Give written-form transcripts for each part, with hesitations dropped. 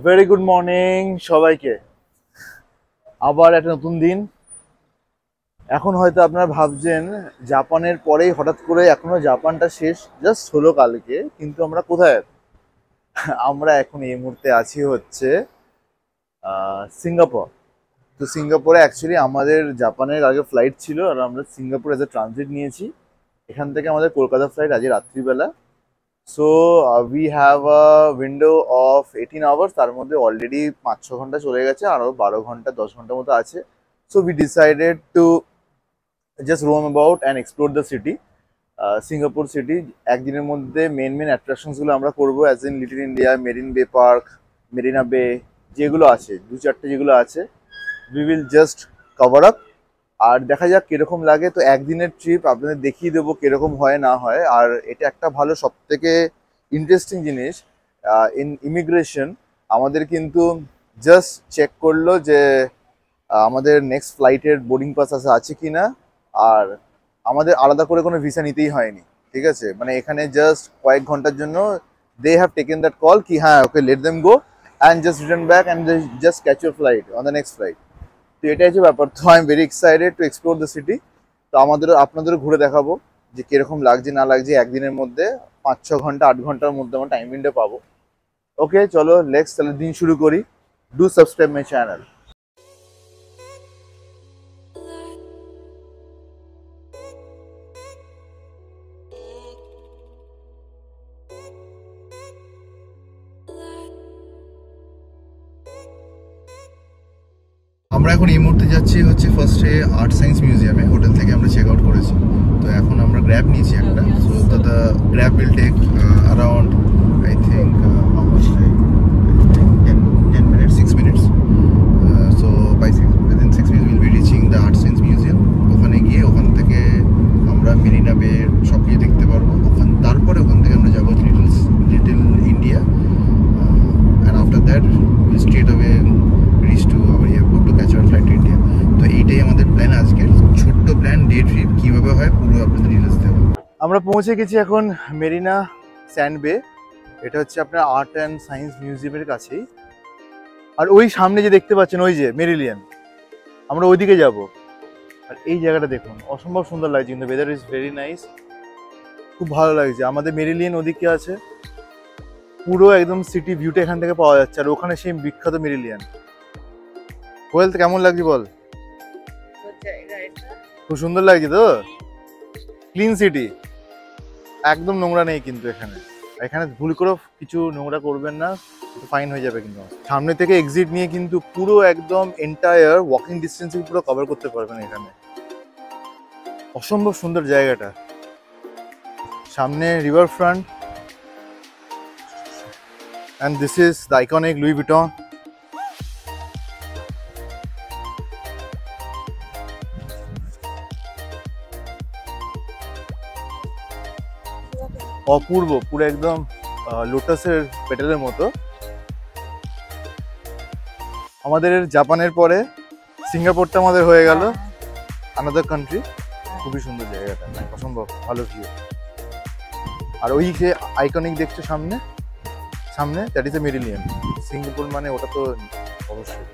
Very good morning সবাইকে। আবার একটা নতুন দিন। এখন হয়তো আপনারা ভাবছেন জাপানের পরেই হঠাৎ করে এখনো জাপানটা শেষ জাস্ট হলো কালকে, কিন্তু আমরা কোথায় আমরা এখন এই মুহূর্তে আছি হচ্ছে সিঙ্গাপুর। তো সিঙ্গাপুরে অ্যাকচুয়ালি আমাদের জাপানের আগে ফ্লাইট ছিল আর আমরা সিঙ্গাপুর এজ এ ট্রানজিট নিয়েছি। এখান থেকে আমাদের কলকাতা ফ্লাইট আজ রাত্রিবেলা। So we have a window of 18 hours, তার মধ্যে অলরেডি 5-6 ঘন্টা চলে গেছে, আরও 12 ঘন্টা 10 ঘন্টা মতো আছে। So we decided to just roam about and explore the city, Singapore city. একদিনের মধ্যে মেন অ্যাট্রাকশনসগুলো আমরা করবো, as in little India, marine bay park, marina bay, যেগুলো আছে 2-4টে যেগুলো আছে, we will just cover up. আর দেখা যাক কিরকম লাগে। তো একদিনের ট্রিপ আপনাদের দেখিয়ে দেবো কিরকম হয় না হয়। আর এটা একটা ভালো সব থেকে ইন্টারেস্টিং জিনিস, ইন ইমিগ্রেশন আমাদের কিন্তু জাস্ট চেক করলো যে আমাদের নেক্সট ফ্লাইটের বোর্ডিং পাস আছে কি না। আর আমাদের আলাদা করে কোনো ভিসা নিতেই হয়নি, ঠিক আছে? মানে এখানে জাস্ট কয়েক ঘন্টার জন্য they have taken that call কি হ্যাঁ okay let them go and just return back and just catch your flight on the next flight. তো এটাই হচ্ছে ব্যাপার। তো I am very excited to explore the city. তো আপনাদেরও ঘুরে দেখাবো যে কিরকম লাগছে না লাগছে। একদিনের মধ্যে 5-6 ঘন্টা 8 ঘন্টার মধ্যে আমরা টাইম উইন্ডো পাবো। ওকে চলো লেটস তাহলে দিন শুরু করি। Do subscribe my channel. আমরা এখন এই মুহূর্তে যাচ্ছি হচ্ছে ফার্স্টে আর্ট সায়েন্স মিউজিয়ামে। হোটেল থেকে আমরা চেক আউট করেছি। তো এখন আমরা গ্র্যাব নিয়েছি একটা। So the Grab will take around I think 10 minutes 6 minutes. So by within 6 minutes will be reaching the art science museum. ওখানে গিয়ে ওখান থেকে আমরা মেরিনা বে সব কিছু দেখতে পারবো। তারপরে ওখান থেকে আমরা যাবো little India, and after that will straight away rich to our airport to catch hour flight to India. তো এইটাই আমাদের প্ল্যান আজকের, ছোট্ট প্ল্যান, ডে ট্রিপ কীভাবে হয় পুরো আপনাদের ডিটেলস দেবো। আমরা পৌঁছে গেছি এখন মেরিনা স্যান্ড বে। এটা হচ্ছে আপনার আর্ট অ্যান্ড সায়েন্স মিউজিয়ামের কাছেই। আর ওই সামনে যে দেখতে পাচ্ছেন ওই যে মেরিলিয়ান, আমরা ওইদিকে যাব। আর এই জায়গাটা দেখুন, অসম্ভব সুন্দর লাগছে, কিন্তু ওয়েদার ইজ ভেরি নাইস, খুব ভালো লাগছে। আমাদের মেরিলিয়ান ওদিকে আছে, পুরো একদম সিটি ভিউটা এখান থেকে পাওয়া যাচ্ছে। আর ওখানে সেই বিখ্যাত মেরিলিয়ান। কোয়েল তো কেমন লাগছে বল? খুব সুন্দর লাগছে তো, ক্লিন সিটি, একদম নোংরা নেই কিন্তু এখানে। এখানে ভুল করে কিছু নোংরা করবেন না, ফাইন হয়ে যাবে। কিন্তু সামনে থেকে এক্সিট নিয়ে কিন্তু পুরো একদম এন্টায়ার ওয়াকিং ডিস্টেন্সিং পুরো কভার করতে পারবেন এখানে। অসম্ভব সুন্দর জায়গাটা। সামনে river front, and this is the iconic Louis Vuitton. অপূর্ব, পুরো একদম লোটাসের পেটালের মতো। আমাদের জাপানের পরে সিঙ্গাপুরটা আমাদের হয়ে গেল আনাদার কান্ট্রি। খুবই সুন্দর জায়গাটা, অসম্ভব ভালো ভিউ। আর ওই যে আইকনিক দেখছো সামনে সামনে, দ্যাট ইজ এ মেরিলিয়ান। সিঙ্গাপুর মানে ওটা তো অবশ্যই।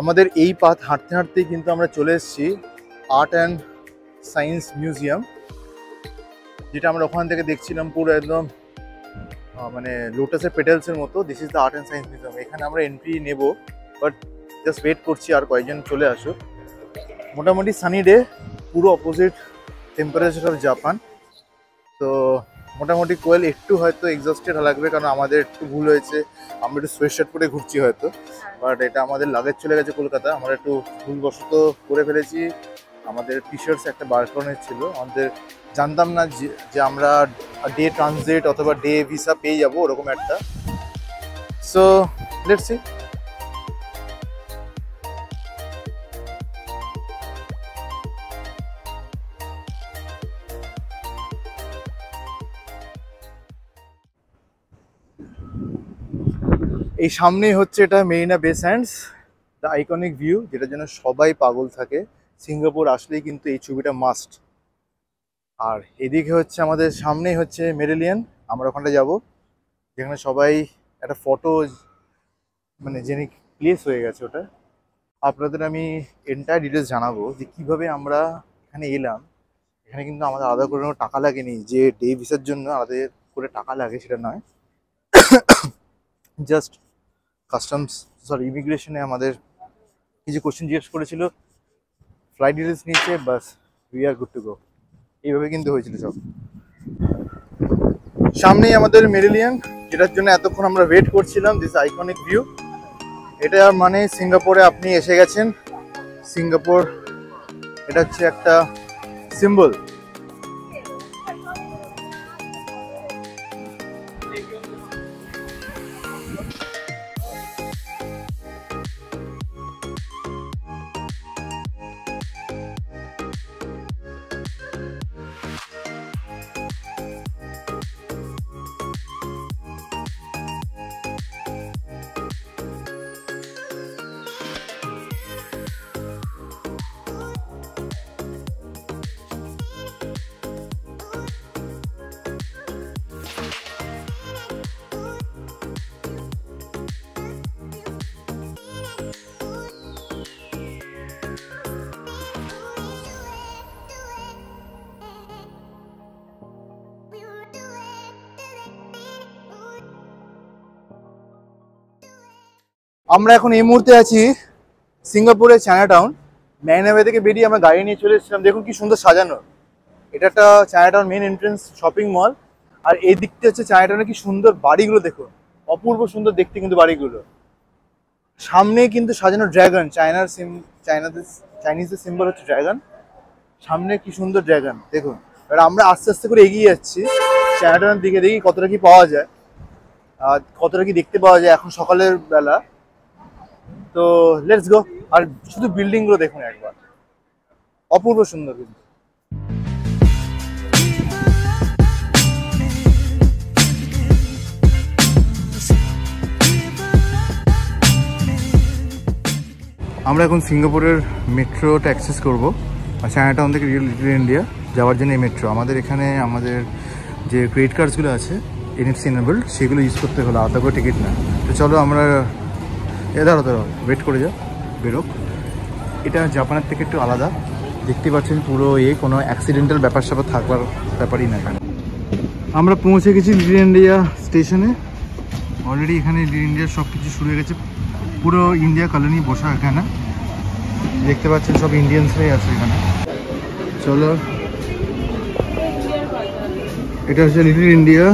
আমাদের এই পাথ হাঁটতে হাঁটতেই কিন্তু আমরা চলে এসেছি আর্ট অ্যান্ড সায়েন্স মিউজিয়াম, যেটা আমরা ওখান থেকে দেখছিলাম পুরো একদম মানে লোটাসের পেটালসের মতো। This is the art and science museum. এখানে আমরা এন্ট্রি নেব, বাট জাস্ট ওয়েট করছি আর কয়েকজন চলে আসুক। মোটামুটি সানি ডে, পুরো অপোজিট টেম্পারেচার অফ জাপান। তো মোটামুটি কোয়েল একটু হয়তো এক্সস্টেড লাগবে, কারণ আমাদের একটু ভুল হয়েছে, আমরা একটু সোয়েট শার্ট করে ঘুরছি হয়তো। বাট এটা আমাদের লাগেজ চলে গেছে কলকাতা, আমরা একটু ভুলবশত করে ফেলেছি। আমাদের টি শার্টস একটা বার করানোর ছিল, আমাদের জানতাম না যে আমরা ডে ট্রানজিট অথবা ডে ভিসা পেয়ে যাবো ওরকম একটা। So let's see. এই সামনেই হচ্ছে এটা মেরিনা বে স্যান্ডস, দ্য আইকনিক ভিউ, যেটার জন্য সবাই পাগল থাকে। সিঙ্গাপুর আসলেই কিন্তু এই ছবিটা মাস্ট। আর এদিকে হচ্ছে আমাদের সামনেই হচ্ছে মেরিলিয়ান, আমরা ওখানটা যাব, যেখানে সবাই একটা ফটো মানে জেনিক প্লেস হয়ে গেছে ওটা। আপনাদের আমি এন্টায়ার ডিটেলস জানাবো যে কিভাবে আমরা এখানে এলাম। এখানে কিন্তু আমাদের আলাদা করে কোনো টাকা লাগেনি, যে ডে ভিসার জন্য আলাদা করে টাকা লাগে সেটা নয়। জাস্ট ইমিগ্রেশনে আমাদের কিছু কোশ্চেন জিজ্ঞেস করেছিল, ফ্লাইট ডিটেলস নিয়েছে, বাস we are good to go. এইভাবে কিন্তু হয়েছিল সব। সামনেই আমাদের মেরিলিয়ান, যেটার জন্য এতক্ষণ আমরা ওয়েট করছিলাম, দিস আইকনিক ভিউ। এটা মানে সিঙ্গাপুরে আপনি এসে গেছেন। সিঙ্গাপুর এটা হচ্ছে একটা সিম্বল। আমরা এখন এই মুহূর্তে আছি সিঙ্গাপুরের চায়নাটাউন। মেরিনা বে থেকে বেরিয়ে আমরা গাড়ি নিয়ে চলে এসেছিলাম। দেখুন কি সুন্দর সাজানো। এটা একটা Chinatown main entrance shopping mall. আর এই দিকটা হচ্ছে চায়নাটাউনে কি সুন্দর বাড়িগুলো, দেখুন অপূর্ব সুন্দর দেখতে কিন্তু বাড়িগুলো। সামনে কিন্তু সাজানো ড্রাগন, চাইনিজের সিম্বল হচ্ছে ড্রাগন। সামনে কি সুন্দর ড্রাগন দেখুন। এবার আমরা আস্তে আস্তে করে এগিয়ে যাচ্ছি চায়নাটাউনের দিকে, দেখি কতটা কি পাওয়া যায় আর কতটা কি দেখতে পাওয়া যায় এখন সকালের বেলা। তো লেটস গো। আর শুধু বিল্ডিং গুলো দেখুন একবার, অপূর্ব সুন্দর কিন্তু। আমরা এখন সিঙ্গাপুরের মেট্রোটা অ্যাক্সেস করবো। আর চায়নাটাউন থেকে লিটল ইন্ডিয়া যাওয়ার জন্য এই মেট্রো। আমাদের এখানে আমাদের যে ক্রেডিট কার্ডসগুলো আছে NFC এনেবলড, সেগুলো ইউজ করতে হলো, আলাদা করে টিকিট না। তো চলো আমরা দাঁড়ো ওয়েট করে যাও, বেরোক। এটা জাপানের থেকে একটু আলাদা, দেখতে পাচ্ছেন পুরো কোনো অ্যাক্সিডেন্টাল ব্যাপার স্যাপার থাকবার ব্যাপারই না এখানে। আমরা পৌঁছে গেছি লিটল ইন্ডিয়া স্টেশনে। অলরেডি এখানে লিটল ইন্ডিয়ার সব কিছু শুরু হয়ে গেছে, পুরো ইন্ডিয়া কলোনি বসা এখানে। দেখতে পাচ্ছেন সব ইন্ডিয়ানসরাই আছে এখানে। চলো, এটা হচ্ছে লিটল ইন্ডিয়া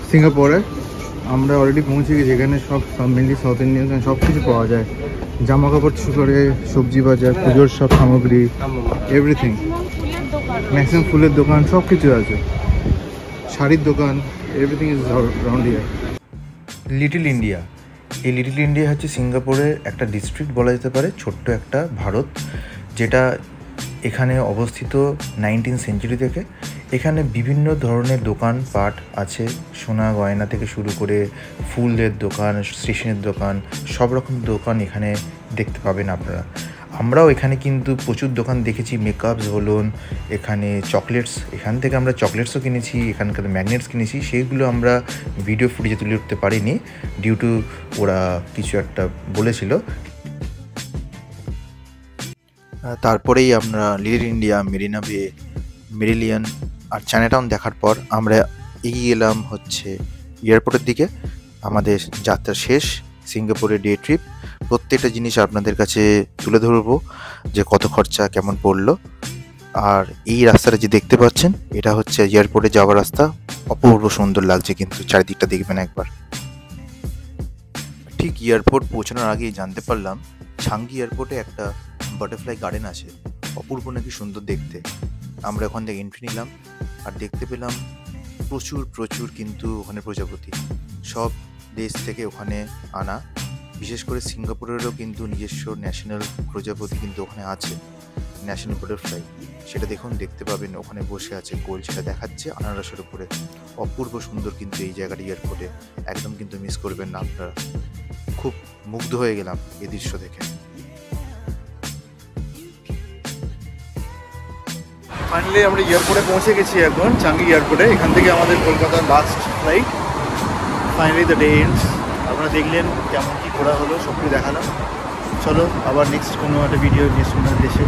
সিঙ্গাপুরে। আমরা অলরেডি পৌঁছে গেছি। এখানে সব মেনলি সাউথ ইন্ডিয়ান সব কিছু পাওয়া যায়, জামা কাপড় শুরু করে সবজি বাজার, পুজোর সব সামগ্রী, এভরিথিং। ম্যাক্সিমাম ফুলের দোকান সব কিছু আছে, শাড়ির দোকান, everything is round here. Little India, এই লিটল ইন্ডিয়া হচ্ছে সিঙ্গাপুরের একটা ডিস্ট্রিক্ট বলা যেতে পারে, ছোট্ট একটা ভারত, যেটা এখানে অবস্থিত 19th সেঞ্চুরি থেকে। এখানে বিভিন্ন ধরনের দোকানপাট আছে, সোনা গয়না থেকে শুরু করে ফুলের দোকান, স্টেশনের দোকান, সব রকম দোকান এখানে দেখতে পাবেন আপনারা। আমরাও এখানে কিন্তু প্রচুর দোকান দেখেছি, মেকআপস বলুন, এখানে চকলেটস, এখান থেকে আমরা চকলেটসও কিনেছি, এখানকার ম্যাগনেটস কিনেছি। সেইগুলো আমরা ভিডিও ফুটেজে তুলে উঠতে পারিনি ডিউ টু ওরা কিছু একটা বলেছিল। তারপরেই আমরা লিটল ইন্ডিয়া, মেরিনা বে, মেরিলিয়ান আর চায়নাটাউন দেখার পর আমরা এগিয়ে গেলাম হচ্ছে এয়ারপোর্টের দিকে। আমাদের যাত্রা শেষ, সিঙ্গাপুরের ডে ট্রিপ। প্রত্যেকটা জিনিস আপনাদের কাছে তুলে ধরবো যে কত খরচা কেমন পড়লো। আর এই রাস্তাটা যে দেখতে পাচ্ছেন, এটা হচ্ছে এয়ারপোর্টে যাওয়ার রাস্তা। অপূর্ব সুন্দর লাগছে কিন্তু, চারিদিকটা দেখবেন একবার। ঠিক এয়ারপোর্ট পৌঁছানোর আগেই জানতে পারলাম ছাঙ্গি এয়ারপোর্টে একটা বাটারফ্লাই গার্ডেন আছে, অপূর্ব নাকি সুন্দর দেখতে। আমরা ওখান থেকে এন্ট্রি নিলাম আর দেখতে পেলাম প্রচুর কিন্তু ওখানে প্রজাপতি, সব দেশ থেকে ওখানে আনা। বিশেষ করে সিঙ্গাপুরেরও কিন্তু নিজস্ব ন্যাশনাল প্রজাপতি কিন্তু ওখানে আছে, ন্যাশনাল বাটারফ্লাই। সেটা দেখুন, দেখতে পাবেন ওখানে বসে আছে গোল, সেটা দেখাচ্ছে আনারসের উপরে। অপূর্ব সুন্দর কিন্তু এই জায়গাটা এয়ারপোর্টে, একদম কিন্তু মিস করবেন না আপনারা। খুব মুগ্ধ হয়ে গেলাম এই দৃশ্য দেখে। ফাইনালি আমরা এয়ারপোর্টে পৌঁছে গেছি এখন, চাঙ্গি এয়ারপোর্টে। এখান থেকে আমাদের কলকাতার last flight. Finally the day ends. আপনারা দেখলেন কেমন কী ঘোরা হলো, সব কিছু দেখালাম। চলো আবার নেক্সট কোনো একটা ভিডিও নেক্সট কোনো দেশে